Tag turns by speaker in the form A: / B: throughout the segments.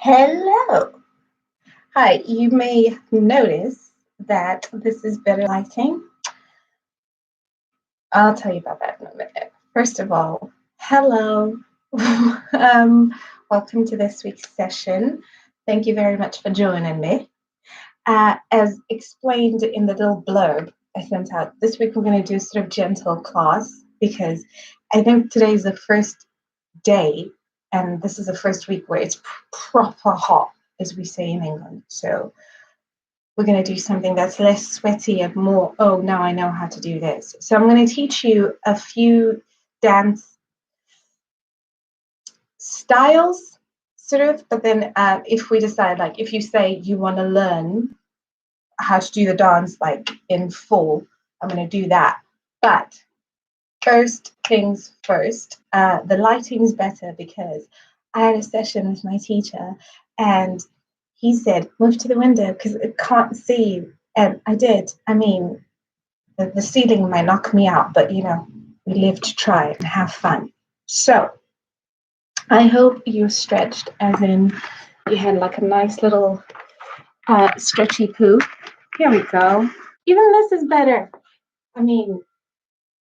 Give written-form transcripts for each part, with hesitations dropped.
A: Hello. Hi, you may notice that this is better lighting. I'll tell you about that in a minute. First of all, hello. Welcome to this week's session. Thank you very much for joining me. As explained in the little blurb I sent out, this week we're going to do sort of gentle class because I think today is the first day and this is the first week where it's proper hot, as we say in England. So we're going to do something that's less sweaty and more, oh, now I know how to do this. So I'm going to teach you a few dance styles, sort of, but then if we decide, like, if you say you want to learn how to do the dance, like, in full, I'm going to do that. But first things first, the lighting's better because I had a session with my teacher and he said, move to the window because I can't see. And I did. I mean, the ceiling might knock me out, but, you know, we live to try and have fun. So I hope you're stretched, as in you had like a nice little stretchy poo. Here we go. Even this is better. I mean,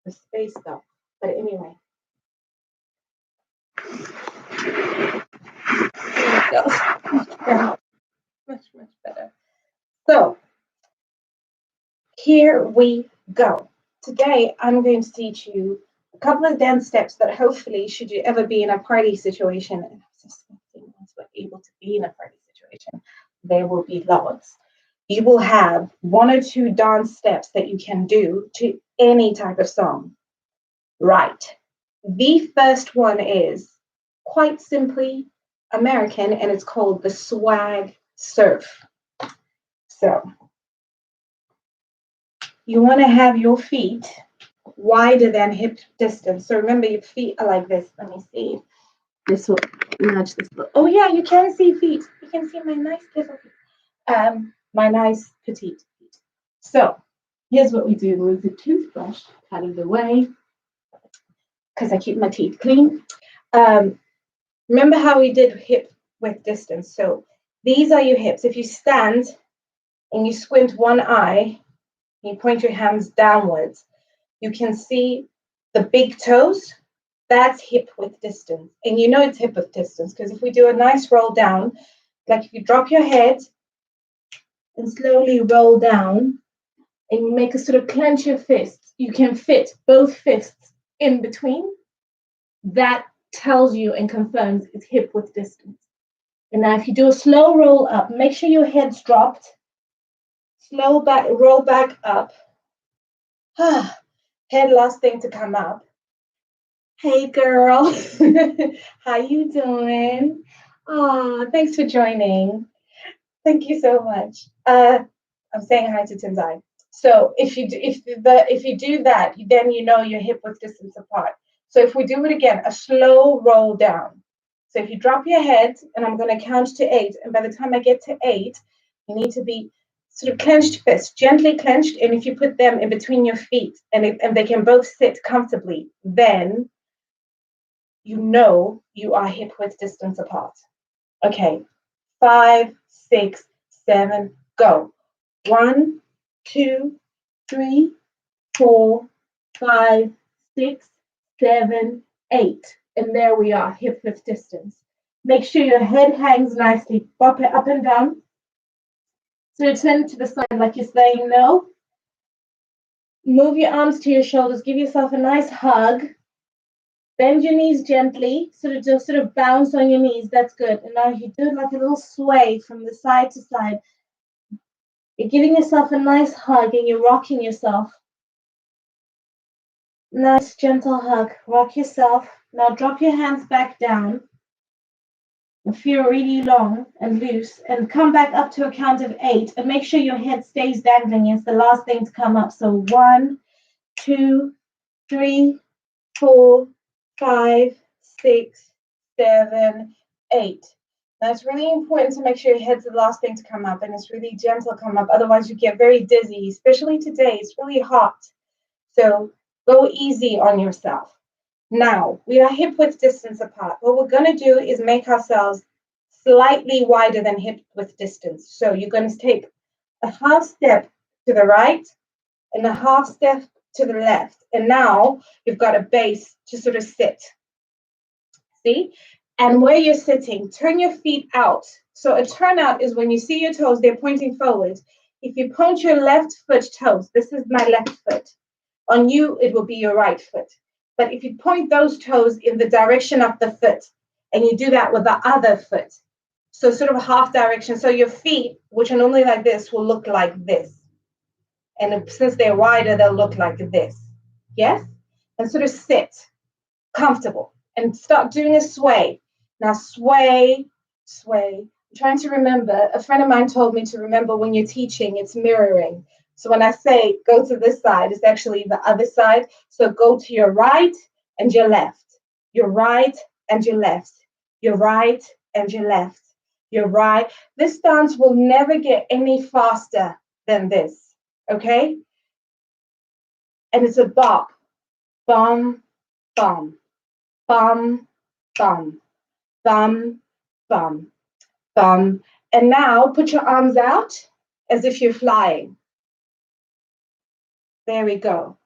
A: the space though. But anyway. There we go. Much better. So here we go. Today I'm going to teach you a couple of dance steps that hopefully, should you ever be in a party situation, and I'm suspecting once we're able to be in a party situation, there will be lots. You will have one or two dance steps that you can do to any type of song. Right. The first one is quite simply American, and it's called the swag surf. So you want to have your feet wider than hip distance. So remember, your feet are like this. Let me see. This will nudge this. Oh yeah, you can see feet. You can see my nice little feet. My nice petite feet. So here's what we do with the toothbrush out of the way, because I keep my teeth clean. Remember how we did hip width distance. So these are your hips. If you stand and you squint one eye, you point your hands downwards, you can see the big toes. That's hip width distance. And you know it's hip width distance because if we do a nice roll down, like if you drop your head and slowly roll down and you make a sort of clench your fists, you can fit both fists in between. That tells you and confirms it's hip width distance. And now if you do a slow roll up, make sure your head's dropped. Slow back, roll back up. Head last thing to come up. Hey girl, how you doing? Oh, thanks for joining. Thank you so much. I'm saying hi to Tenzai. So if you do that, then you know your hip width distance apart. So if we do it again, a slow roll down. So if you drop your head, and I'm going to count to 8, and by the time I get to 8, you need to be sort of clenched fists, gently clenched, and if you put them in between your feet, and they can both sit comfortably, then you know you are hip width distance apart. Okay, 5, 6, 7, go. 1, 2, 3, 4, 5, 6, 7, 8. And there we are, hip width distance. Make sure your head hangs nicely. Bop it up and down. So turn to the side like you're saying no. Move your arms to your shoulders. Give yourself a nice hug. Bend your knees gently. Sort of bounce on your knees. That's good. And now you do like a little sway from the side to side. You're giving yourself a nice hug and you're rocking yourself. Nice gentle hug. Rock yourself. Now drop your hands back down. And feel really long and loose. And come back up to a count of 8. And make sure your head stays dangling. It's the last thing to come up. So 1, 2, 3, 4, 5, 6, 7, 8. Now it's really important to make sure your head's the last thing to come up. And it's really gentle come up. Otherwise you get very dizzy. Especially today. It's really hot. So go easy on yourself. Now, we are hip width distance apart. What we're going to do is make ourselves slightly wider than hip width distance. So you're going to take a half step to the right and a half step to the left. And now you've got a base to sort of sit. See? And where you're sitting, turn your feet out. So a turnout is when you see your toes, they're pointing forward. If you point your left foot toes, this is my left foot. On you, it will be your right foot. But if you point those toes in the direction of the foot, and you do that with the other foot, so sort of half direction. So your feet, which are normally like this, will look like this. And since they're wider, they'll look like this. Yes? And sort of sit comfortable and start doing a sway. Now sway, sway. I'm trying to remember. A friend of mine told me to remember when you're teaching, it's mirroring. So when I say go to this side, it's actually the other side. So go to your right and your left. Your right and your left. Your right and your left. Your right. This dance will never get any faster than this. Okay? And it's a bop. Bum, bum. Bum, bum, bum, bum, bum. And now put your arms out as if you're flying. There we go.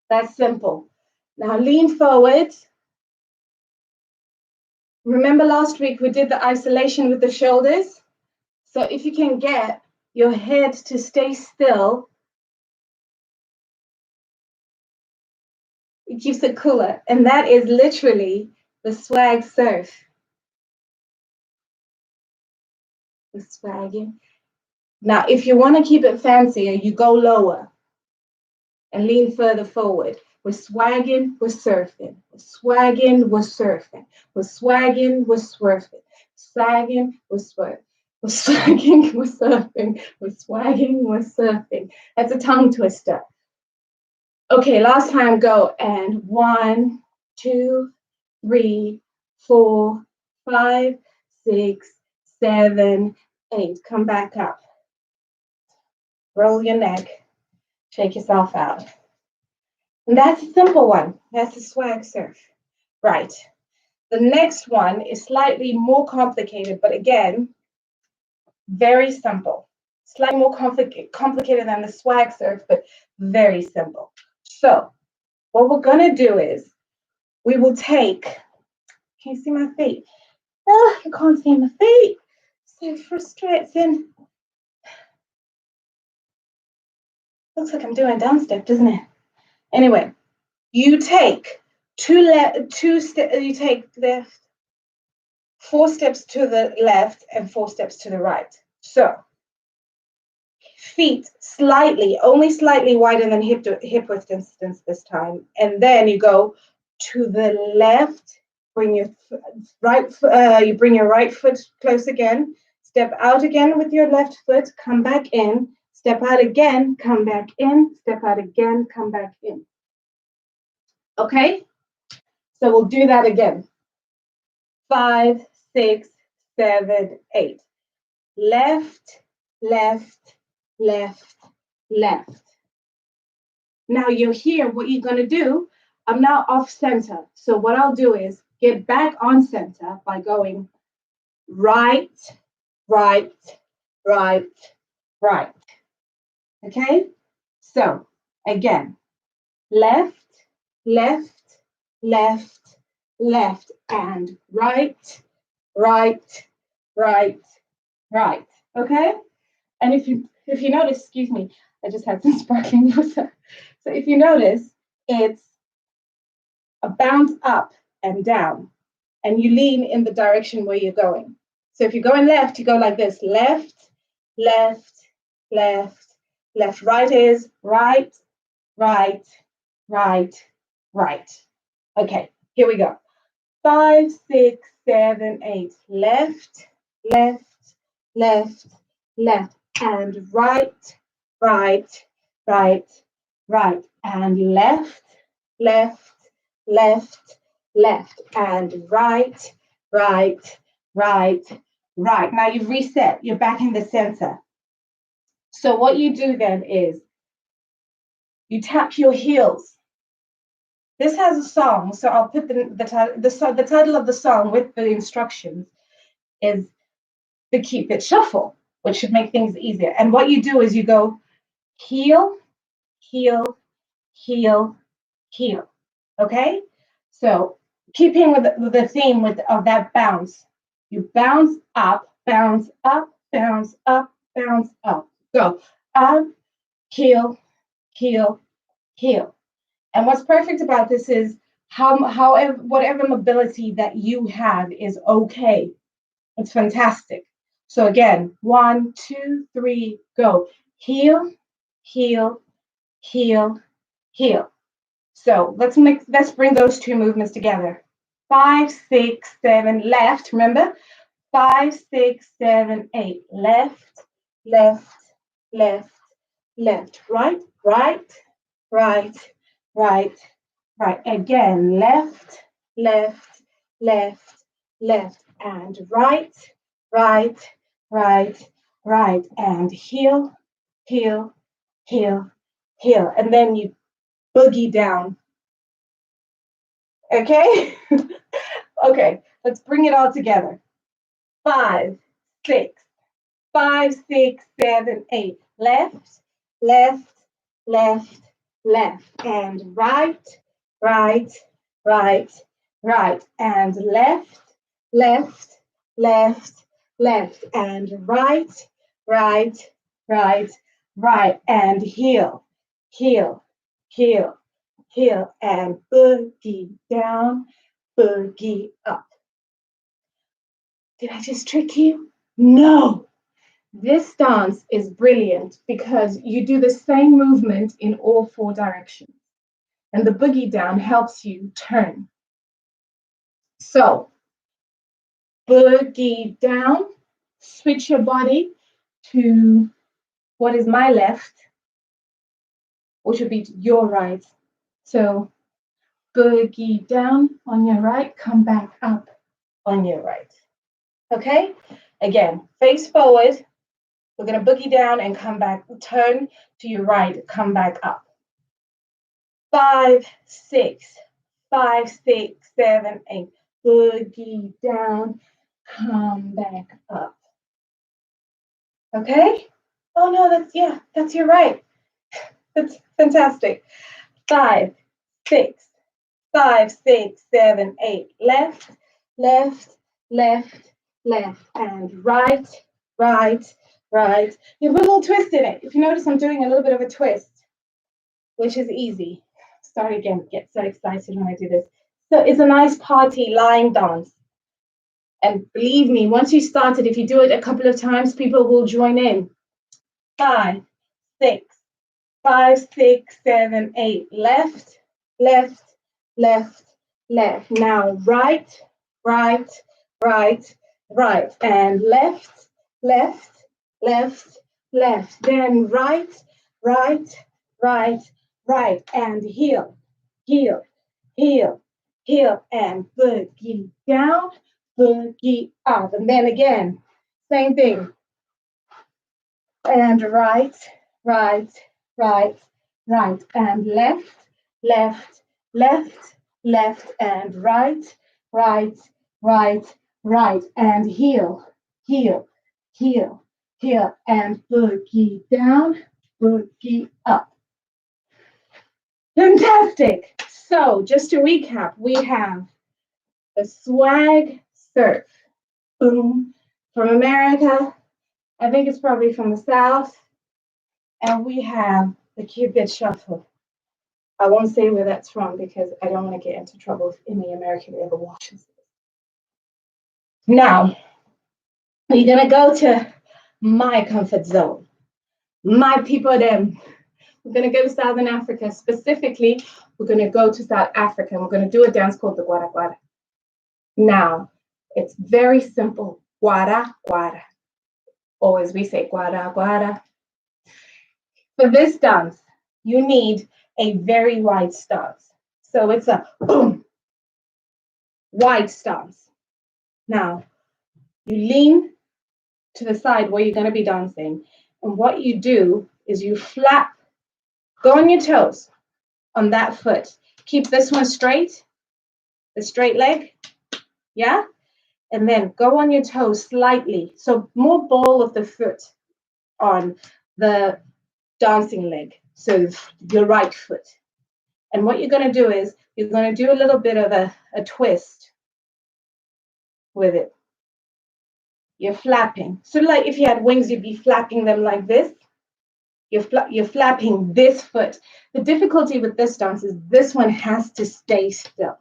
A: That's simple. Now lean forward. Remember last week we did the isolation with the shoulders? So if you can get your head to stay still, it keeps it cooler. And that is literally the swag surf. The swagging. Now, if you want to keep it fancier, you go lower and lean further forward. We're swagging, we're surfing. We're swagging, we're surfing. We're swagging, we're swerving. Swagging, we're swerving. We're swagging, we're surfing. We're swagging, we're surfing. That's a tongue twister. Okay, last time go. And 1, 2, 3, 4, 5, 6, 7, 8. Come back up. Roll your neck. Shake yourself out. And that's a simple one. That's a swag surf. Right. The next one is slightly more complicated, but again, very simple. Slightly more complicated than the swag surf, but very simple. So what we're going to do is we will take, can you see my feet? Oh, you can't see my feet. So frustrating. Looks like I'm doing downstep, doesn't it? Anyway, you take you take left, 4 steps to the left and 4 steps to the right. So feet slightly, only slightly wider than hip width distance this time. And then you go to the left, bring your right foot close again, step out again with your left foot, come back in, step out again, come back in, step out again, come back in. Okay? So we'll do that again. 5, 6, 7, 8. Left, left, left, left. Now you're here. What you're going to do, I'm now off center. So what I'll do is get back on center by going right, right, right, right. Okay? So again, left, left, left, left, and right, right, right, right. Okay? And if you notice, excuse me, I just had some sparkling water. So if you notice, it's a bounce up and down, and you lean in the direction where you're going. So if you're going left, you go like this: left, left, left, left. Right is right, right, right, right. Okay, here we go. 5, 6, 7, 8. Left, left, left, left, and right, right, right, right, and left, left, left, left, and right, right, right, right. Now you've reset. You're back in the center. So what you do then is you tap your heels. This has a song, so I'll put the title of the song with the instructions. is the Cupid shuffle, which should make things easier. And what you do is you go heel, heel, heel, heel. Okay? So keeping with the theme of that bounce, you bounce up, bounce up, bounce up, bounce up. Go up, heel, heel, heel. And what's perfect about this is however, whatever mobility that you have is okay. It's fantastic. So again, 1, 2, 3, go. Heel, heel, heel, heel. So let's bring those two movements together. 5, 6, 7, left. Remember? 5, 6, 7, 8. Left, left, left, left. Right, right, right, right, right. Again, left, left, left, left, and right, right, right, right, and heel, heel, heel, heel. And then you boogie down. Okay? Okay, let's bring it all together. 5, 6, 5, 6, 7, 8. Left, left, left, left. And right, right, right, right. And left, left, left, left. And right, right, right, right. And heel, heel, heel, heel. And boogie down, boogie up. Did I just trick you? No. This dance is brilliant because you do the same movement in all 4 directions. And the boogie down helps you turn. So, boogie down, switch your body to what is my left, which would be your right. So, boogie down on your right, come back up on your right. Okay? Again, face forward. We're going to boogie down and come back, turn to your right, come back up. 5, 6, 5, 6, 7, 8. Boogie down, come back up. Okay? Oh no, that's your right. That's fantastic. 5, 6, 5, 6, 7, 8. Left, left, left, left, and right, right, right. You have a little twist in it. If you notice, I'm doing a little bit of a twist, which is easy. Start again. Get so excited when I do this. So it's a nice party line dance. And believe me, once you start it, if you do it a couple of times, people will join in. 5, 6, 5, 6, 7, 8. Left, left, left, left. Now right, right, right, right. And left, left, left, left. Then right, right, right, right. And heel, heel, heel, heel. And boogie down, boogie up. And then again, same thing. And right, right, right, right. And left, left, left, left. And right, right, right, right. And heel, heel, heel, heel. And boogie down, boogie up. Fantastic. So just to recap, we have the swag surf. Boom. From America. I think it's probably from the South. And we have the Cupid shuffle. I won't say where that's from because I don't want to get into trouble if any American ever watches it. Now, we're going to go to my comfort zone. My people, them. We're going to go to Southern Africa. Specifically, we're going to go to South Africa. And we're going to do a dance called the Gwara Gwara. Now, it's very simple. Gwara Gwara. Or as we say, Gwara Gwara. For this dance, you need a very wide stance. So it's a boom, wide stance. Now, you lean to the side where you're going to be dancing. And what you do is you flap, go on your toes on that foot. Keep this one straight, the straight leg. Yeah? and then go on your toes slightly. So more ball of the foot on the dancing leg. So your right foot. And what you're going to do is you're going to do a little bit of a twist with it. You're flapping. So like if you had wings, you'd be flapping them like this. You're flapping this foot. The difficulty with this dance is this one has to stay still,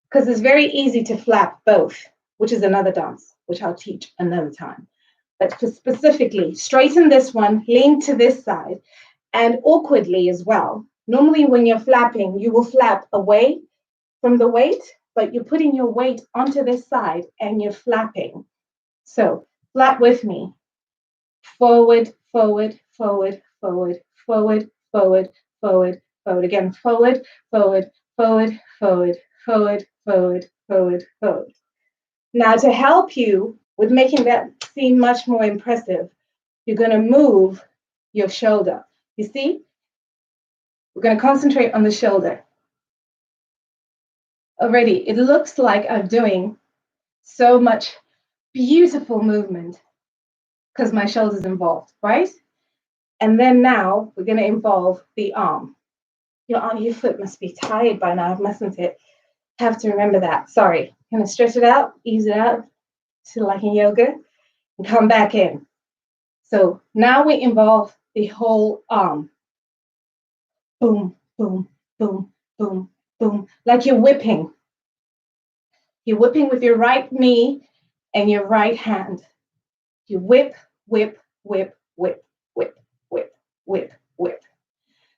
A: because it's very easy to flap both, which is another dance, which I'll teach another time. But for specifically, straighten this one, lean to this side, and awkwardly as well. Normally when you're flapping, you will flap away from the weight, but you're putting your weight onto this side and you're flapping. So flap with me. Forward, forward, forward, forward, forward, forward, forward, forward. Again, forward, forward, forward, forward, forward, forward, forward, forward. Now, to help you with making that seem much more impressive, you're going to move your shoulder. You see? We're going to concentrate on the shoulder. Already, it looks like I'm doing so much beautiful movement because my shoulder's involved, right? And then now we're going to involve the arm. Your arm, your foot must be tired by now, mustn't it? Have to remember that. Sorry. Going to stretch it out, ease it out, to like in yoga, and come back in. So now we involve the whole arm. Boom, boom, boom, boom, boom. Like you're whipping. You're whipping with your right knee and your right hand. You whip, whip, whip, whip, whip, whip, whip, whip.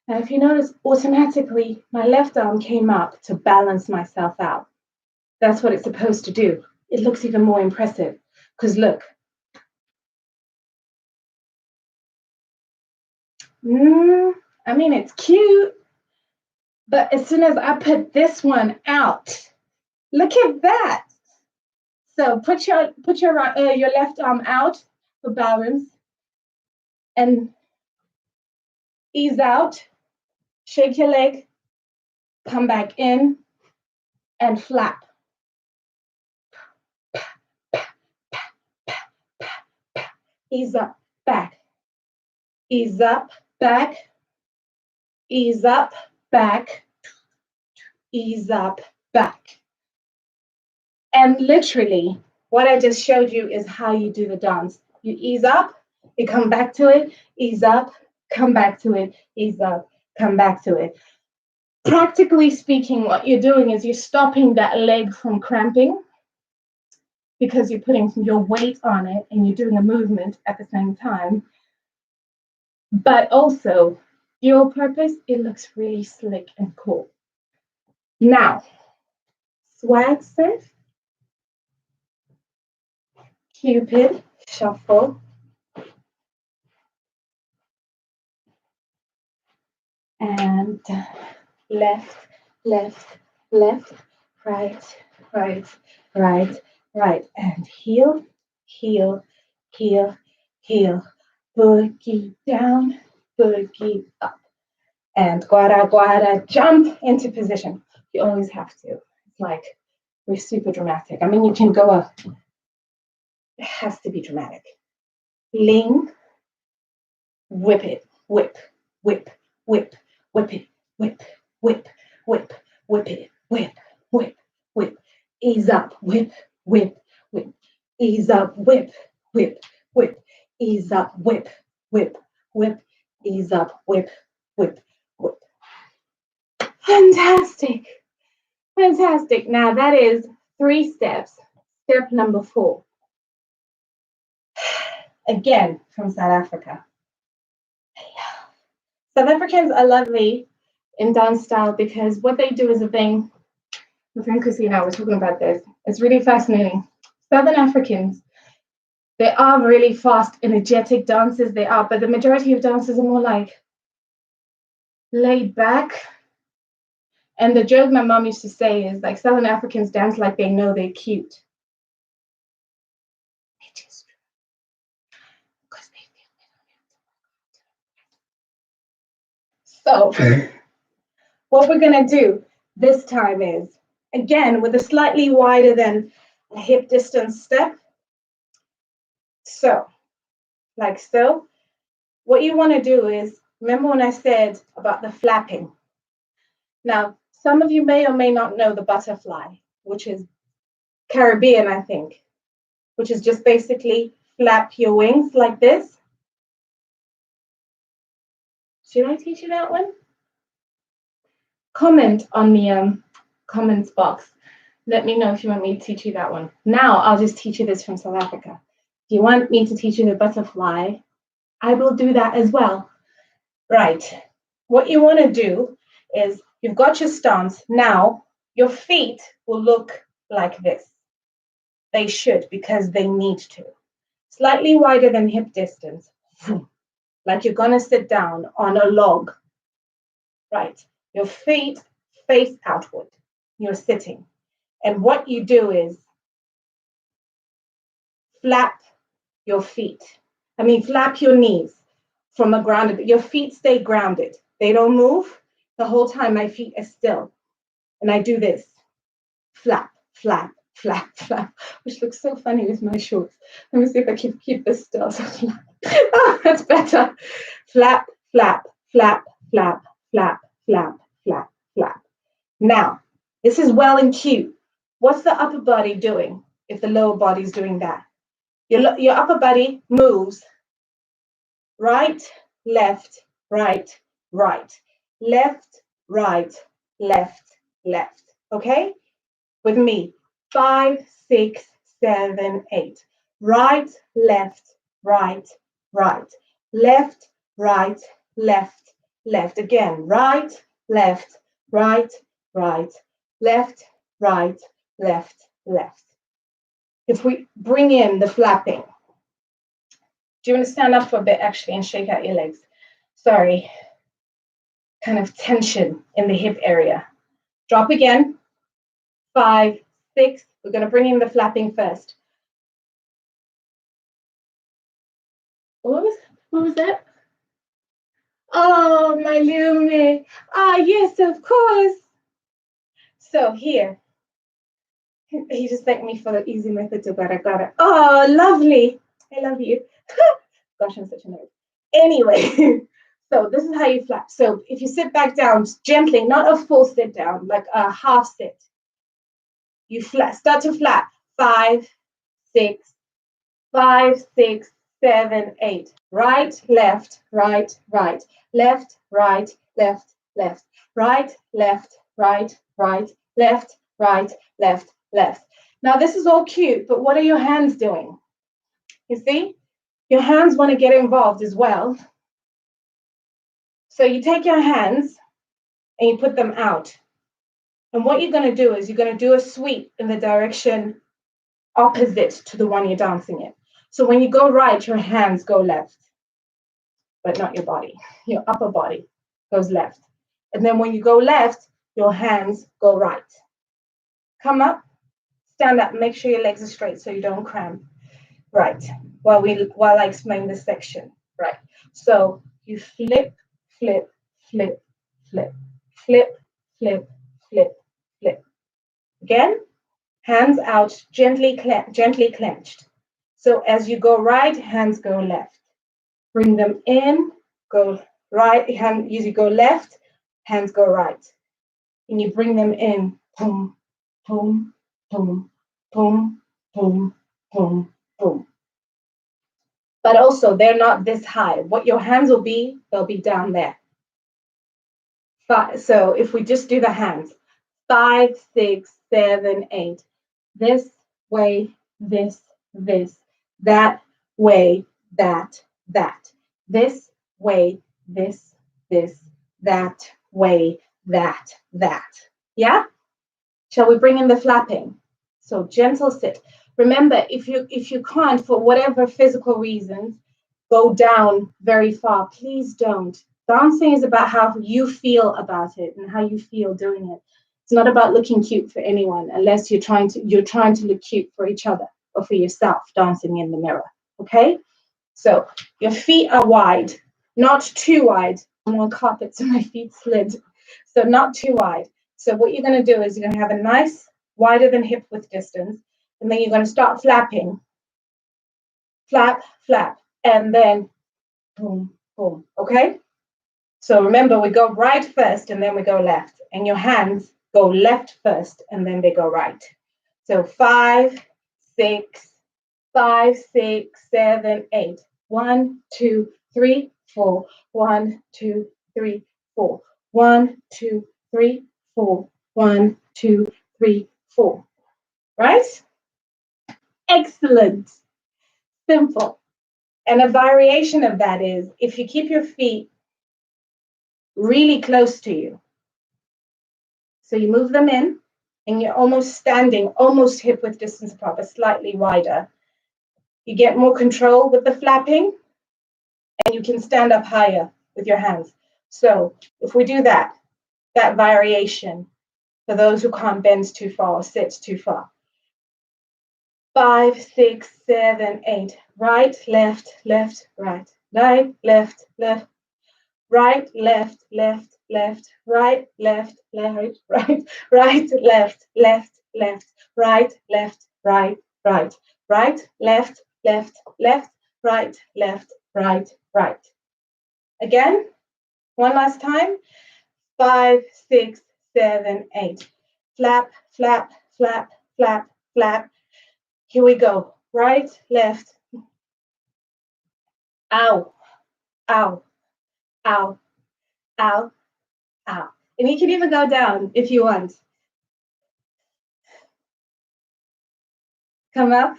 A: Now, if you notice, automatically my left arm came up to balance myself out. That's what it's supposed to do. It looks even more impressive because look. I mean, it's cute, but as soon as I put this one out, look at that. So put your left arm out for balance and ease out. Shake your leg, come back in, and flap. Ease up, back. Ease up, back. Ease up, back. Ease up, back. And literally, what I just showed you is how you do the dance. You ease up, you come back to it, ease up, come back to it, ease up, come back to it. Practically speaking, what you're doing is you're stopping that leg from cramping because you're putting your weight on it and you're doing a movement at the same time. But also, your purpose, it looks really slick and cool. Now, swag surf, Cupid, shuffle, and left, left, left, right, right, right, right, and heel, heel, heel, heel, boogie down, boogie up, and guara, guara, jump into position. You always have to. It's like we're super dramatic. I mean, you can go up. It has to be dramatic. Lean, whip it, whip, whip, whip, whip it, whip, whip, whip, whip it, whip, whip, whip. Ease up, whip, whip, whip. Ease up, whip, whip, whip. Ease up, whip, whip, whip. Ease up, whip, whip, whip. Fantastic. Fantastic. Now that is 3 steps. Step number 4. Again, from South Africa. South Africans are lovely in Downstyle because what they do is a thing. My friend Christina was talking about this. It's really fascinating. Southern Africans, they are really fast, energetic dancers. They are, but the majority of dancers are more like laid back. And the joke my mom used to say is like Southern Africans dance like they know they're cute. It is true. Because they feel they don't have to work. So what we're going to do this time is, again, with a slightly wider than a hip distance step. So, like so. What you want to do is, remember when I said about the flapping? Now, some of you may or may not know the butterfly, which is Caribbean, I think, which is just basically flap your wings like this. Should I teach you that one? Comment on the comments box. Let me know if you want me to teach you that one. Now, I'll just teach you this from South Africa. If you want me to teach you the butterfly, I will do that as well. Right. What you want to do is you've got your stance. Now, your feet will look like this. They should, because they need to. Slightly wider than hip distance, like you're going to sit down on a log. Right. Your feet face outward. You're sitting. And what you do is flap your feet. Flap your knees from a grounded. Your feet stay grounded. They don't move. The whole time my feet are still. And I do this. Flap, flap, flap, flap, which looks so funny with my shorts. Let me see if I can keep this still. Oh, that's better. Flap, flap, flap, flap, flap, flap, flap, flap. Now, this is well and cute. What's the upper body doing if the lower body is doing that? Your upper body moves right, left, right, right, left, right, left, left. Okay? With me. 5, 6, 7, 8. Right, left, right, right. Left, right, left, left. Again, right, left, right, right, left, right, left, left. If we bring in the flapping, do you want to stand up for a bit actually and shake out your legs? Sorry. Kind of tension in the hip area. Drop again. 5, 6. We're going to bring in the flapping first. What was that? Oh, my little me. Ah, yes, of course. So here. He just thanked me for the easy method to got it. Oh, lovely. I love you. Gosh, I'm such a nerd. Anyway, so this is how you flap. So if you sit back down gently, not a full sit down, like a half sit, you start to flap. 5, 6, 5, 6, 7, 8. Right, left, right, right. Left, right, left, left. Right, left, right, right. Left, right, left, left. Now this is all cute, but what are your hands doing? You see? Your hands want to get involved as well. So you take your hands and you put them out. And what you're going to do is you're going to do a sweep in the direction opposite to the one you're dancing in. So when you go right, your hands go left, but not your body. Your upper body goes left. And then when you go left, your hands go right. Come up, stand up, make sure your legs are straight so you don't cramp. Right, while I explain this section. Right, so you flip, flip, flip, flip, flip, flip, flip, flip. Again, hands out, gently clenched. So as you go right, hands go left. Bring them in, go right, as you go left, hands go right. And you bring them in, boom, boom, boom, boom, boom, boom, boom. But also, they're not this high. What your hands will be, they'll be down there. So if we just do the hands, 5, 6, 7, 8. This way, this, that way, that. This way, this, that way, that. Yeah? Shall we bring in the flapping? So gentle sit. Remember, if you can't, for whatever physical reasons, go down very far, please don't. Dancing is about how you feel about it and how you feel doing it. It's not about looking cute for anyone, unless you're trying to look cute for each other or for yourself dancing in the mirror. Okay? So your feet are wide, not too wide. I'm on carpet, so my feet slid. So not too wide. So what you're going to do is you're going to have a nice wider than hip width distance. And then you're going to start flapping. Flap, flap, and then boom, boom, okay? So remember, we go right first and then we go left. And your hands go left first and then they go right. So 5, 6, 5, 6, 7, 8. 1, 2, 3, 4. 1, 2, 3, 4. 1, 2, 3, 4. 1, 2, 3, 4. Right? Excellent. Simple. And a variation of that is if you keep your feet really close to you. So you move them in and you're almost standing, almost hip width distance apart, but slightly wider. You get more control with the flapping and you can stand up higher with your hands. So if we do that variation for those who can't bend too far or sit too far. 5, 6, 7, 8. Right, left, left, right. Right, left, left. Right, left, left, left, right, left, left, right, right, left, left, left, right, left, right, right, right, left, left, left, right, left, right, right. Again, one last time. 5, 6, 7, 8. Flap, flap, flap, flap, flap. Here we go. Right, left. Ow, ow, ow, ow, ow. And you can even go down if you want. Come up.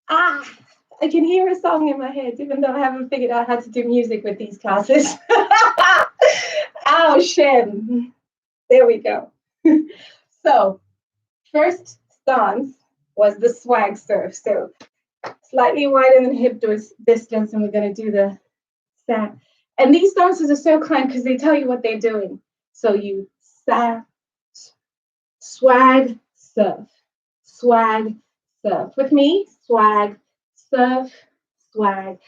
A: Ah, I can hear a song in my head, even though I haven't figured out how to do music with these classes. Ow, Shem. There we go. So, first stance was the swag surf. So, slightly wider than hip distance, and we're going to do the sag. And these dances are so kind because they tell you what they're doing. So, you sag, swag, surf, swag, surf. With me, swag, surf, swag,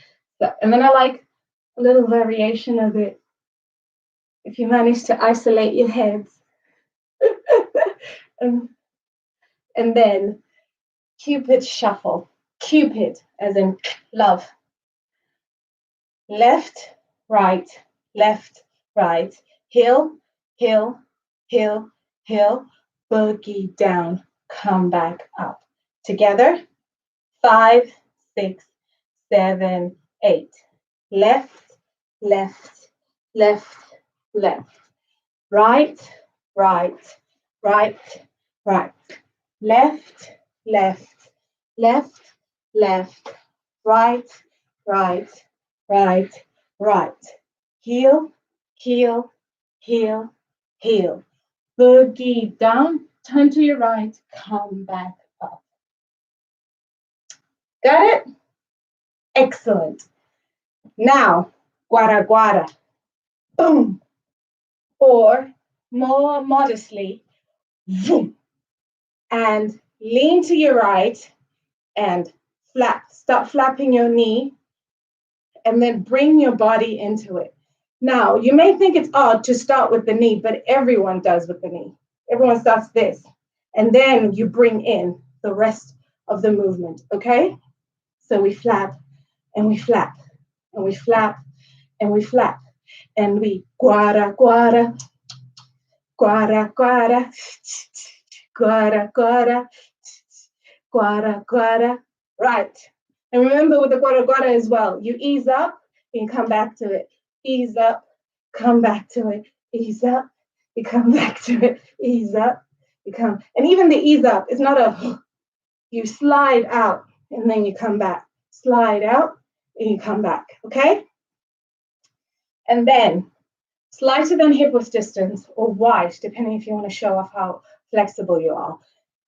A: surf. And then I like a little variation of it. If you manage to isolate your heads. and then Cupid shuffle. Cupid, as in love. Left, right, heel, heel, heel, heel, boogie down, come back up. Together, 5, 6, 7, 8. Left, left, left, left. Right, right, right, right. Left, left, left, left, right, right, right, right. Heel, heel, heel, heel. Boogie down, turn to your right, come back up. Got it? Excellent. Now, guara guara. Boom. Or more modestly, boom. And lean to your right and flap. Start flapping your knee and then bring your body into it. Now, you may think it's odd to start with the knee, but everyone does with the knee. Everyone starts this. And then you bring in the rest of the movement, okay? So we flap and we flap and we flap and we flap and we guara, guara, guara, guara, guara, guara, guara, guara. Right. And remember with the guara, guara as well, you ease up and come back to it. Ease up, come back to it. Ease up, you come back to it. Ease up, you come. And even the ease up, it's not a, you slide out and then you come back. Slide out and you come back, okay? And then slighter than hip width distance or wide, depending if you want to show off how flexible you are.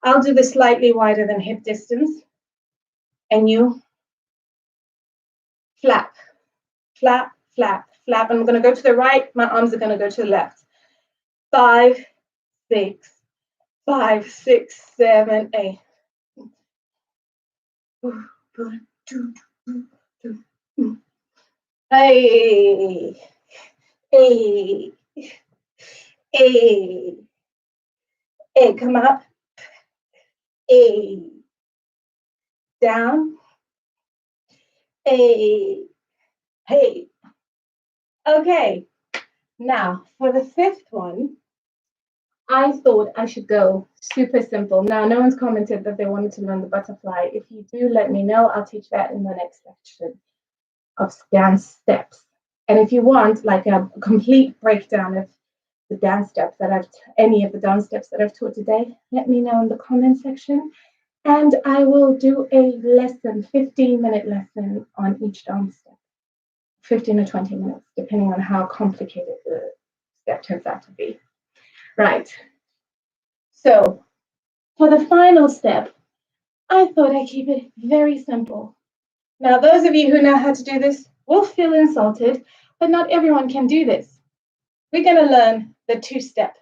A: I'll do the slightly wider than hip distance and you flap, flap, flap, flap. I'm going to go to the right. My arms are going to go to the left. 5, 6, 5, 6, 7, 8. Hey, hey, hey, A, come up. A, down. A, hey. Okay, now for the fifth one, I thought I should go super simple. Now, no one's commented that they wanted to learn the butterfly. If you do, let me know. I'll teach that in the next section of dance steps. And if you want like a complete breakdown of the dance steps that any of the dance steps that I've taught today, let me know in the comment section. And I will do a lesson, 15-minute lesson on each dance step, 15 or 20 minutes, depending on how complicated the step turns out to be. Right. So for the final step, I thought I'd keep it very simple. Now, those of you who know how to do this will feel insulted, but not everyone can do this. We're going to learn the two-step.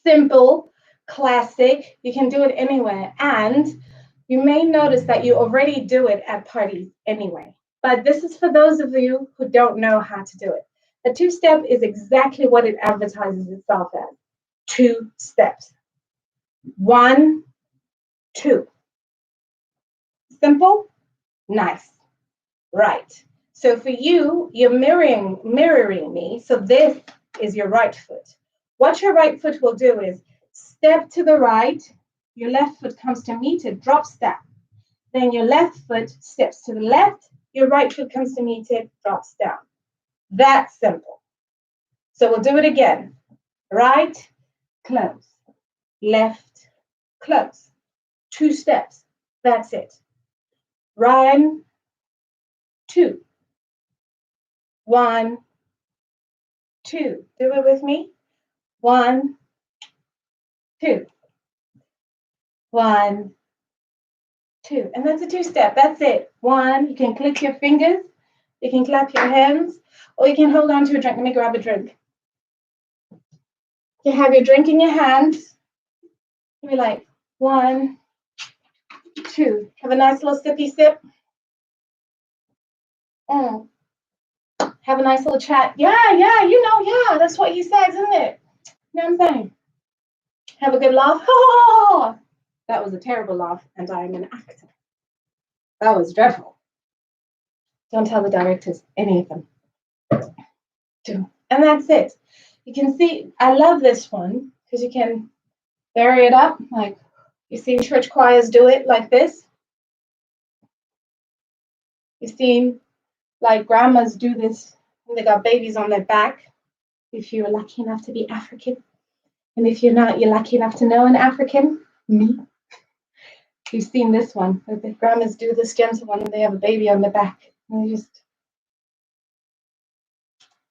A: Simple, classic, you can do it anywhere. And you may notice that you already do it at parties anyway. But this is for those of you who don't know how to do it. The two-step is exactly what it advertises itself as. 2 steps. 1, 2. Simple, nice, right. So for you, you're mirroring me. So this is your right foot. What your right foot will do is step to the right, your left foot comes to meet it, drop step. Then your left foot steps to the left, your right foot comes to meet it, drops down. That's simple. So we'll do it again. Right, close, left, close. 2 steps, that's it. 1, 2. 1, 2. Do it with me. 1, 2. 1, 2. And that's a 2-step. That's it. 1, you can click your fingers, you can clap your hands, or you can hold on to a drink. Let me grab a drink. You have your drink in your hand. You'll be like 1, 2. Have a nice little sippy sip. Have a nice little chat. Yeah, that's what he says, isn't it? You know what I'm saying? Have a good laugh. Oh, that was a terrible laugh, and I am an actor. That was dreadful. Don't tell the directors, any of them. And that's it. You can see, I love this one because you can vary it up. Like you've seen church choirs do it like this. You've seen like grandmas do this when they got babies on their back. If you're lucky enough to be African. And if you're not, you're lucky enough to know an African. Me. You've seen this one. The grandmas do this gentle one when they have a baby on their back. And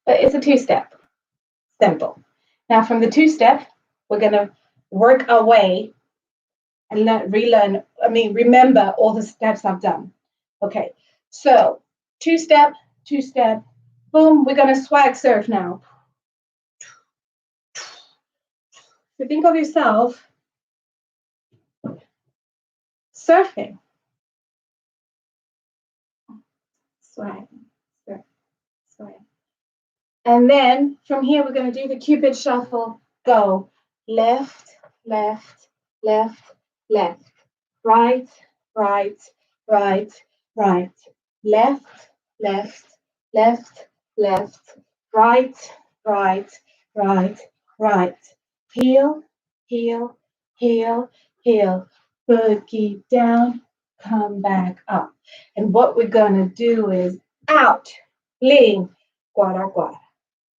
A: but it's a 2-step. Simple. Now from the 2-step, we're going to work our way and remember all the steps I've done. Okay, so 2-step, 2-step, boom, we're going to swag surf now. So think of yourself surfing. Swag, surf, swag. And then from here, we're going to do the Cupid shuffle. Go left, left, left, left, right, right, right, right, left, left, left, left, right, right, right, right. Heel, heel, heel, heel. Boogie down, come back up. And what we're going to do is out, lean, guara, guara.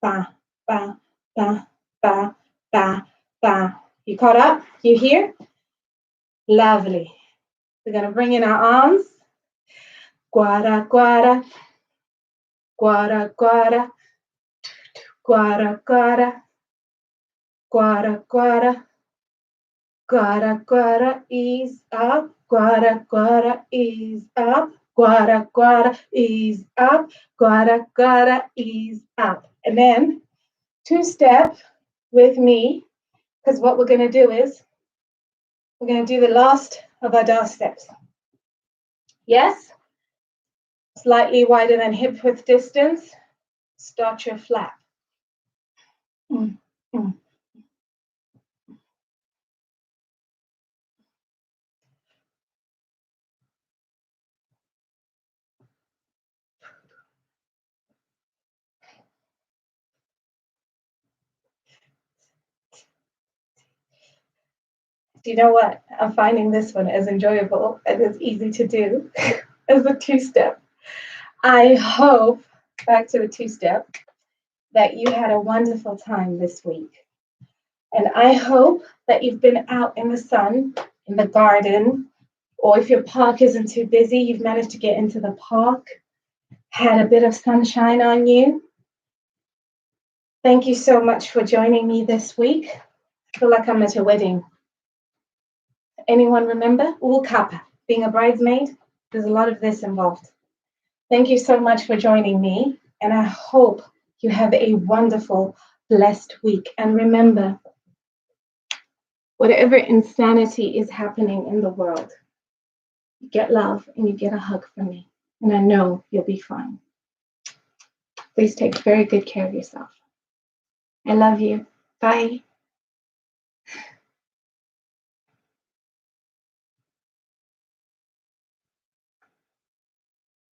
A: Ba, ba, ba, ba, ba, ba. You caught up? You here? Lovely. We're going to bring in our arms. Guara, guara. Guara, guara. Guara, guara. Guara, guara. Guara, guara, ease up. Guara, guara, ease up. Guara, guara, ease up. Guara, guara, ease up. And then 2-step with me, because what we're going to do is we're going to do the last of our dance steps. Yes? Slightly wider than hip width distance. Start your flap. Do you know what? I'm finding this one as enjoyable and as easy to do as the two-step. I hope, back to the two-step, that you had a wonderful time this week. And I hope that you've been out in the sun, in the garden, or if your park isn't too busy, you've managed to get into the park, had a bit of sunshine on you. Thank you so much for joining me this week. I feel like I'm at a wedding. Anyone remember? Ulkapa, being a bridesmaid, there's a lot of this involved. Thank you so much for joining me, and I hope you have a wonderful, blessed week. And remember, whatever insanity is happening in the world, you get love and you get a hug from me, and I know you'll be fine. Please take very good care of yourself. I love you. Bye.